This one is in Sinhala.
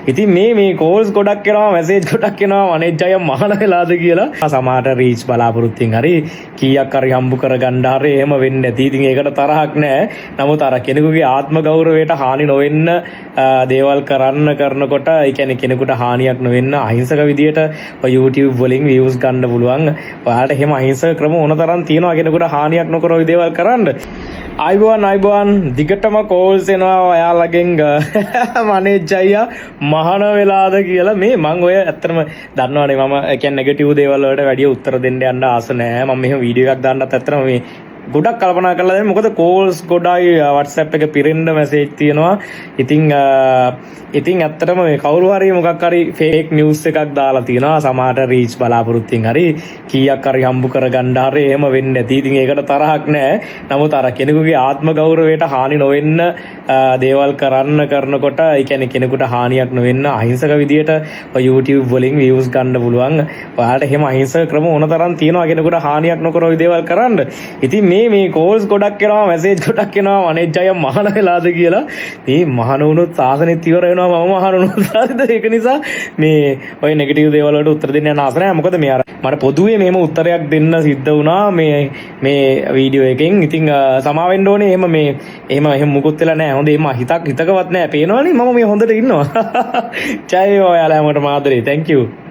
ඉතින් මේ කෝල්ස් ගොඩක් එනවා මැසේජ් ගොඩක් එනවා අනේජ් අය මහාන වෙලාද කියලා සමහරට රීච් බලාපොරොත්තුෙන් හරි කීයක් හරි හම්බ කරගන්න හරි එහෙම වෙන්නේ නැති. ඉතින් ඒකට තරහක් නැහැ. නමුත් අර කෙනෙකුගේ ආත්ම ගෞරවයට හානි නොවෙන්න දේවල් කරනකොට ඒ කියන්නේ කෙනෙකුට හානියක් නොවෙන්න අහිංසක විදියට ඔය YouTube වලින් views ගන්න පුළුවන්. ඔයාලට එහෙම අහිංසක ක්‍රම ඕන තරම් තියෙනවා කෙනෙකුට හානියක් නොකර ඔය දේවල් කරන්න. අයිබෝන් දිගටම කෝල්ස් එනවා ඔයාලගෙන් මනේජ් අයියා මහාන වෙලාද කියලා. මේ මම ඔය ඇත්තටම දන්නවනේ මම කියන්නේ නෙගටිව් දේවල් වලට වැඩිය උත්තර දෙන්න යන්න ආස නැහැ. මම මෙහෙම වීඩියෝ එකක් දාන්නත් ඇත්තටම මේ ගොඩක් කල්පනා කරලා දැන් මොකද කෝල්ස් ගොඩයි WhatsApp එක පිරෙන්න මැසේජ් තියෙනවා. ඉතින් ඇත්තටම මේ කවුරු හරි මොකක් හරි ෆේක් නිවුස් එකක් දාලා තියෙනවා සමහරට රීච් බලාපොරොත්තුෙන් හරි කීයක් හරි හම්බ කරගන්න හරි එහෙම වෙන්නේ නැති. ඉතින් ඒකට තරහක් නැහැ. නමුත් අර කෙනෙකුගේ ආත්ම ගෞරවයට හානි නොවෙන්න දේවල් කරනකොට ඒ කියන්නේ කෙනෙකුට හානියක් නොවෙන්න අහිංසක විදියට ඔය YouTube වලින් views ගන්න පුළුවන්. ඔයාලට එහෙම අහිංසක ක්‍රම ඕන තරම් තියෙනවා කෙනෙකුට හානියක් නොකර ඔය දේවල් කරන්න. ඉතින් මේ කෝල්ස් ගොඩක් එනවා මැසේජ් ගොඩක් එනවා අනේජ් අය මහාන වෙලාද කියලා. මේ මහාන වුණොත් සාසනෙත් ඉවර වෙනවා. මම මහාන වුණොත් ඒක නිසා මේ ඔය නෙගටිව් දේවල් වලට උත්තර දෙන්න යන ආස නැහැ. මොකද මේ අර මට පොදුවේ මෙහෙම උත්තරයක් දෙන්න සිද්ධ වුණා මේ වීඩියෝ එකෙන්. ඉතින් සමාවෙන්න ඕනේ. එහෙම මුකුත් වෙලා නැහැ. හොඳ එහෙම හිතකවත් නැහැ. පේනවනේ මම මේ හොඳට ඉන්නවා. ජය ඔයාලා හැමෝටම ආදරේ. thank you.